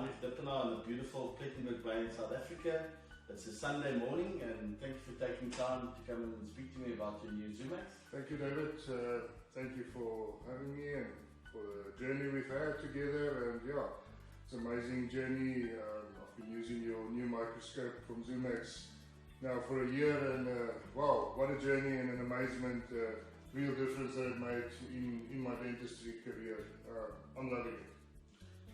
Heinrich Dippenaar in the beautiful Plettenberg Bay in South Africa. It's a Sunday morning, and thank you for taking time to come and speak to me about your new ZUMAX. Thank you, David. Thank you for having me and for the journey we've had together. And yeah, it's an amazing journey. I've been using your new microscope from ZUMAX now for a year, and wow, what a journey and an amazement. Real difference that it made in my dentistry career. I'm loving it.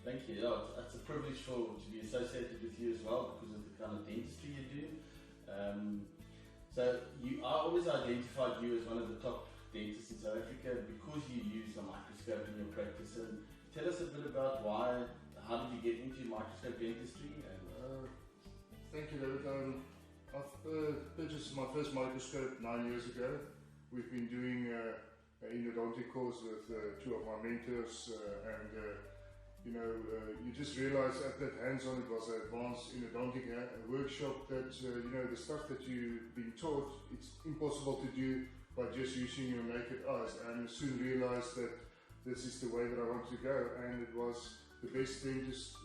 Thank you. Yeah, it's a privilege to be associated with you as well because of the kind of dentistry you do. I always identified you as one of the top dentists in South Africa because you use a microscope in your practice. And tell us a bit about how did you get into microscope dentistry? Thank you, David. I've purchased my first microscope 9 years ago. We've been doing an endodontic course with two of my mentors, you just realize at that hands-on, it was an advanced endodontic workshop that, the stuff that you've been taught, it's impossible to do by just using your naked eyes. And soon realized that this is the way that I want to go, and it was the best dentist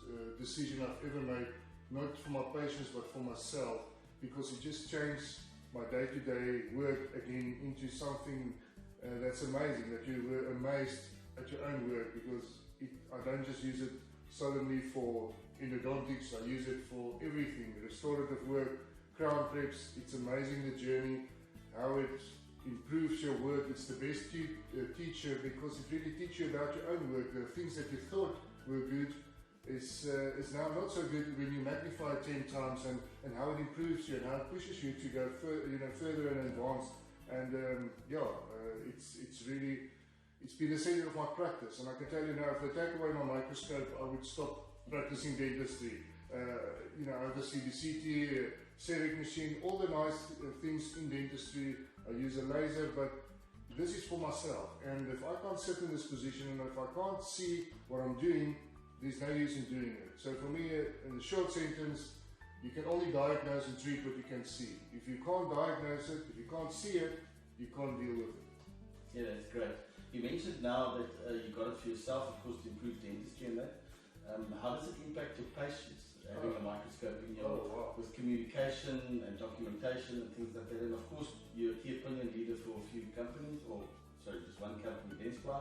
decision I've ever made, not for my patients but for myself, because it just changed my day-to-day work again into something that's amazing, that you were amazed at your own work, because I don't just use it solely for endodontics, I use it for everything, restorative work, crown preps. It's amazing the journey, how it improves your work. It's the best teacher because it really teaches you about your own work. The things that you thought were good is now not so good when you magnify it 10 times, and how it improves you and how it pushes you to go further and advance. And it's been the center of my practice. And I can tell you now, if they take away my microscope, I would stop practicing dentistry. I have the CBCT, CEREC machine, all the nice things in dentistry. I use a laser, but this is for myself. And if I can't sit in this position and if I can't see what I'm doing, there's no use in doing it. So for me, in the short sentence, you can only diagnose and treat what you can see. If you can't diagnose it, if you can't see it, you can't deal with it. Yeah, that's great. You mentioned now that you got it for yourself, of course, to improve dentistry and that. How does it impact your patients, having a microscope in with communication and documentation and things like that? And of course, you're a key opinion leader for a few companies, just one company, Dentsply,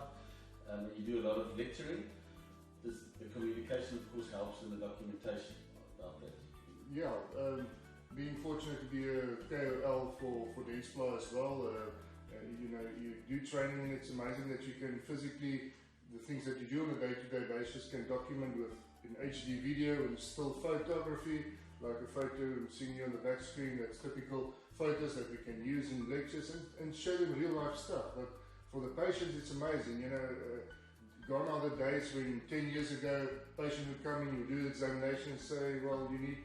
and you do a lot of lecturing. The communication, of course, helps in the documentation about that. Yeah, being fortunate to be a KOL for Dentsply as well. You do training, and it's amazing that you can physically, the things that you do on a day-to-day basis, can document with in HD video and still photography, like a photo I'm seeing you on the back screen. That's typical photos that we can use in lectures and show them real-life stuff. But for the patients, it's amazing. Gone are the days when 10 years ago, a patient would come in, you do the examination and say, well, you need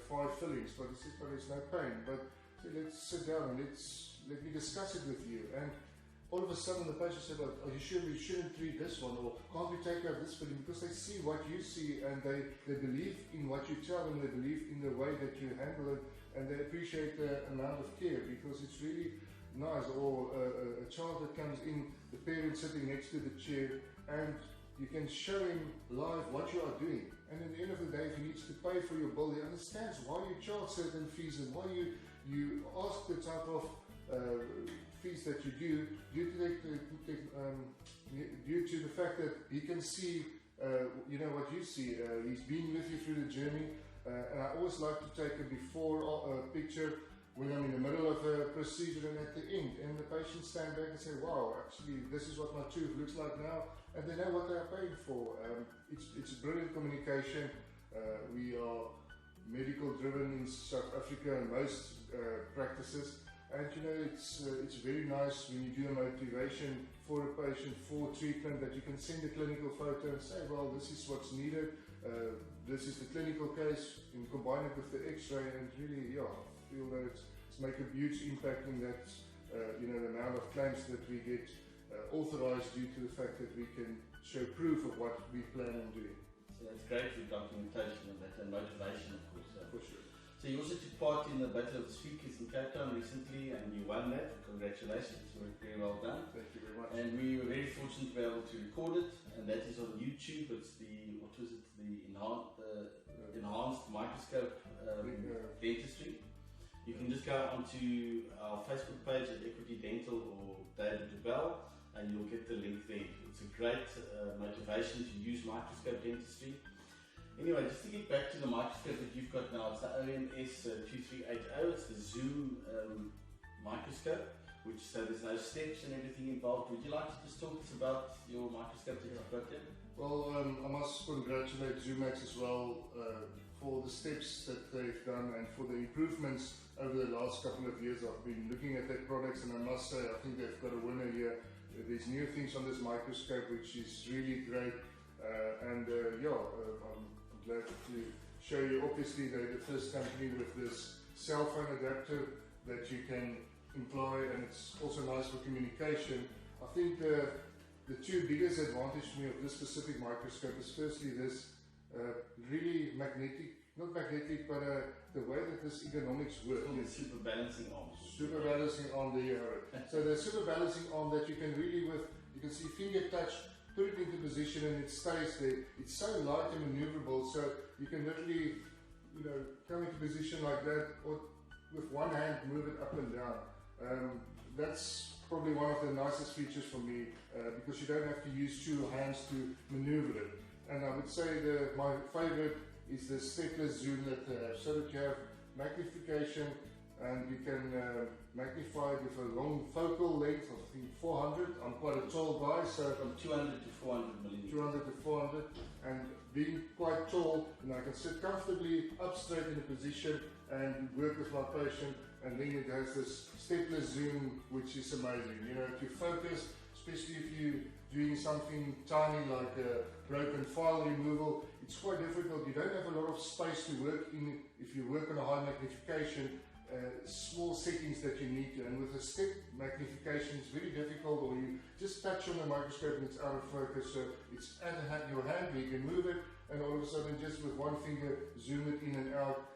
5 fillings, but he says, but there's no pain. But so let's sit down and let me discuss it with you. And all of a sudden the patient said, are you sure we shouldn't treat this one, or can't we take out this filling? Because they see what you see, and they believe in what you tell them, they believe in the way that you handle it, and they appreciate the amount of care, because it's really nice. Or a child that comes in, the parent sitting next to the chair, and you can show him live what you are doing. And at the end of the day, if he needs to pay for your bill, he understands why you charge certain fees and why you ask the type of fees that you do, due to the fact that he can see what you see. He's been with you through the journey, and I always like to take a before picture when I'm in the middle of a procedure and at the end, and the patients stand back and say, wow, actually this is what my tooth looks like now, and they know what they are paying for. It's brilliant communication. We are medical driven in South Africa and most practices, and it's very nice when you do a motivation for a patient for treatment, that you can send a clinical photo and say, well, this is what's needed, this is the clinical case, and combine it with the x-ray, and really, I feel that it's make a huge impact in that, the amount of claims that we get authorized due to the fact that we can show proof of what we plan on doing. So that's great for documentation and that, and motivation, of course. For sure. So you also took part in the Battle of the Speakers in Cape Town recently, and you won that. Congratulations, it was very well done. Thank you very much. And we were very fortunate to be able to record it, and that is on YouTube. It's the, what was it, the enhanced microscope dentistry. You can just go onto our Facebook page at Equity Dental or David DeBell, and you'll get the link there. It's a great motivation to use microscope dentistry. Anyway, just to get back to the microscope that you've got now, it's the OMS 2380. It's the Zoom microscope, which, so there's no steps and everything involved. Would you like to just talk to us about your microscope that you've got there? Well, I must congratulate ZUMAX as well for the steps that they've done and for the improvements over the last couple of years. I've been looking at their products, and I must say I think they've got a winner here. There's new things on this microscope which is really great, and I'm glad to show you. Obviously they're the first company with this cell phone adapter that you can employ, and it's also nice for communication. I think the two biggest advantages to me of this specific microscope is firstly this really magnetic, not magnetic, but the way that this ergonomics works. The super balancing arm. Super balancing arm, there you have it. So the super balancing arm that you can really, you can see finger touch, put it into position and it stays there. It's so light and maneuverable, so you can literally, come into position like that, or with one hand move it up and down. That's probably one of the nicest features for me, because you don't have to use two hands to maneuver it. And I would say my favorite is the stepless zoom that they have, so that you have magnification, and you can magnify it with a long focal length of, I think, 400. I'm quite a tall guy, so from 200 to 400 millimeters. 200 to 400, and being quite tall, I can sit comfortably up straight in a position and work with my patient. And then it has this stepless zoom, which is amazing. If you focus, especially if you're doing something tiny like a broken file removal, it's quite difficult. You don't have a lot of space to work in if you work on a high magnification, small settings that you need to. And with a step magnification, it's very difficult, or you just touch on the microscope and it's out of focus. So it's at your hand, where you can move it, and all of a sudden just with one finger zoom it in and out.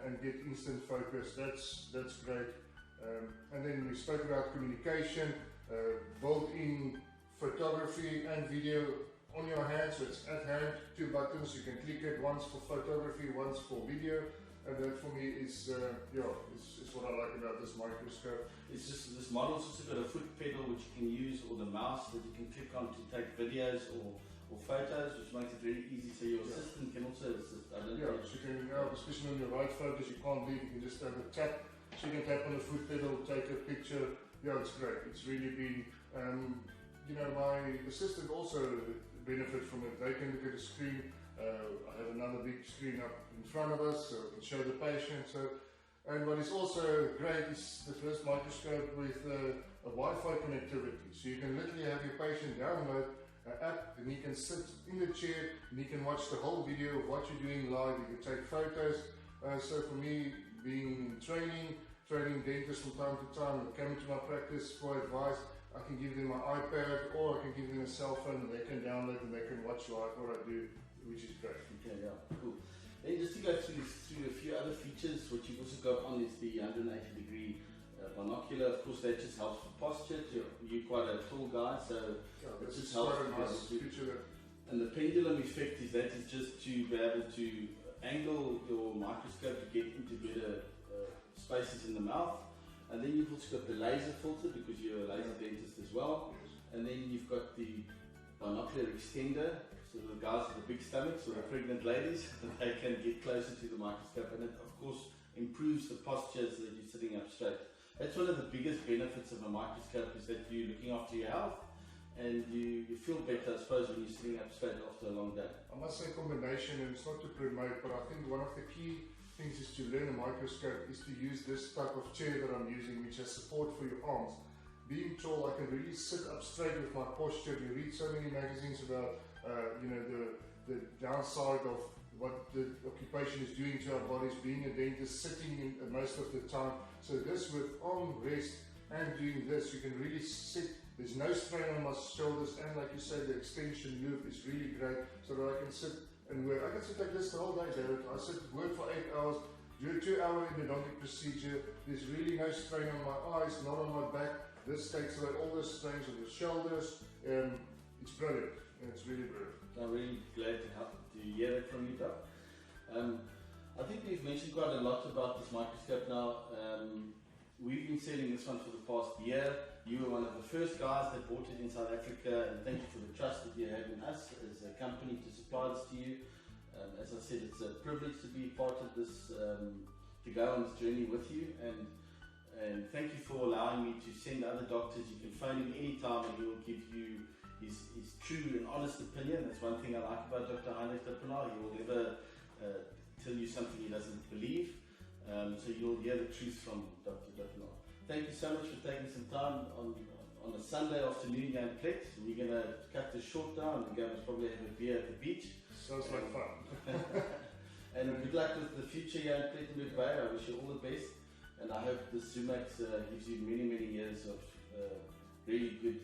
And get instant focus. That's great. And then we spoke about communication, built-in photography and video on your hand, so it's at hand, two buttons, you can click it, once for photography, once for video, and that for me is what I like about this microscope. It's just, this model's also got a foot pedal which you can use, or the mouse that you can click on to take videos or photos, which makes it very easy, so your assistant can also assist. So you can, especially on your right focus, you can't leave, you can just have a tap, so you can tap on the foot pedal, take a picture. It's great. It's really been, my assistant also benefit from it. They can look at the screen. I have another big screen up in front of us, so we can show the patient. And what is also great is the first microscope with a Wi-Fi connectivity, so you can literally have your patient download app, and he can sit in the chair and he can watch the whole video of what you're doing live. You can take photos. So for me, being in training dentists from time to time, coming to my practice for advice, I can give them my iPad, or I can give them a cell phone, and they can download and they can watch live what I do, which is great. Okay, yeah, cool. Then just to go through a few other features, what you've also got on is the 180-degree binocular. Of course, that just helps for posture. You're quite a tall guy, so it just helps. And the pendulum effect is just to be able to angle your microscope to get into better spaces in the mouth. And then you've also got the laser filter, because you're a laser dentist as well. And then you've got the binocular extender, so the guys with the big stomachs, or the pregnant ladies, they can get closer to the microscope, and it of course improves the posture so that you're sitting up straight. That's one of the biggest benefits of a microscope, is that you're looking after your health, and you feel better, I suppose, when you're sitting up straight after a long day. I must say combination, and it's not to promote, but I think one of the key things is to learn a microscope is to use this type of chair that I'm using, which has support for your arms. Being tall, I can really sit up straight with my posture. You read so many magazines about the downside of what the occupation is doing to our bodies, being a dentist, sitting in most of the time. So this, with arm rest and doing this, you can really sit. There's no strain on my shoulders, and like you say, the extension move is really great, so that I can sit and work. I can sit like this the whole day, David. I sit, work for 8 hours, do a 2-hour endodontic procedure. There's really no strain on my eyes, not on my back. This takes away all the strains of the shoulders. it's brilliant. It's really brilliant. I'm really glad to hear that from you, Doc. I think we've mentioned quite a lot about this microscope now. We've been selling this one for the past year. You were one of the first guys that bought it in South Africa, and thank you for the trust that you have in us as a company to supply this to you. As I said, it's a privilege to be part of this, to go on this journey with you, and thank you for allowing me to send other doctors. You can phone him anytime and he will give you his true and honest opinion. That's one thing I like about Dr. Heinrich Dippenaar. He will never tell you something he doesn't believe. So you'll hear the truth from Dr. Dippenaar. Thank you so much for taking some time on a Sunday afternoon here in Plet. We're going to cut this short down and go and probably have a beer at the beach. Sounds like fun. And good luck with the future here in Plettenberg Bay. I wish you all the best. And I hope this ZUMAX gives you many, many years of really good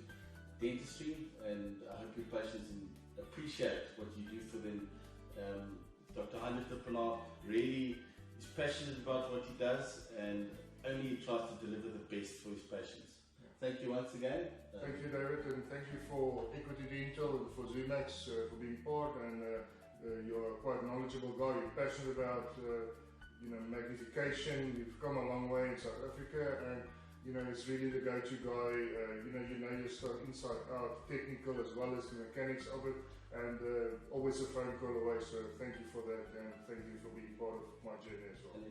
dentistry. And I hope your patients appreciate what you do for them. Dr. Heinrich Dippenaar really is passionate about what he does and only tries to deliver the best for his patients. Yeah. Thank you once again. Thank you, David, and thank you for Equity Dental and for ZUMAX for being part. And you're quite a knowledgeable guy. You're passionate about magnification. You've come a long way in South Africa, and it's really the go-to guy. You know your stuff inside out, technical as well as the mechanics of it, and always a phone call away. So thank you for that, and thank you for being part of my journey as well.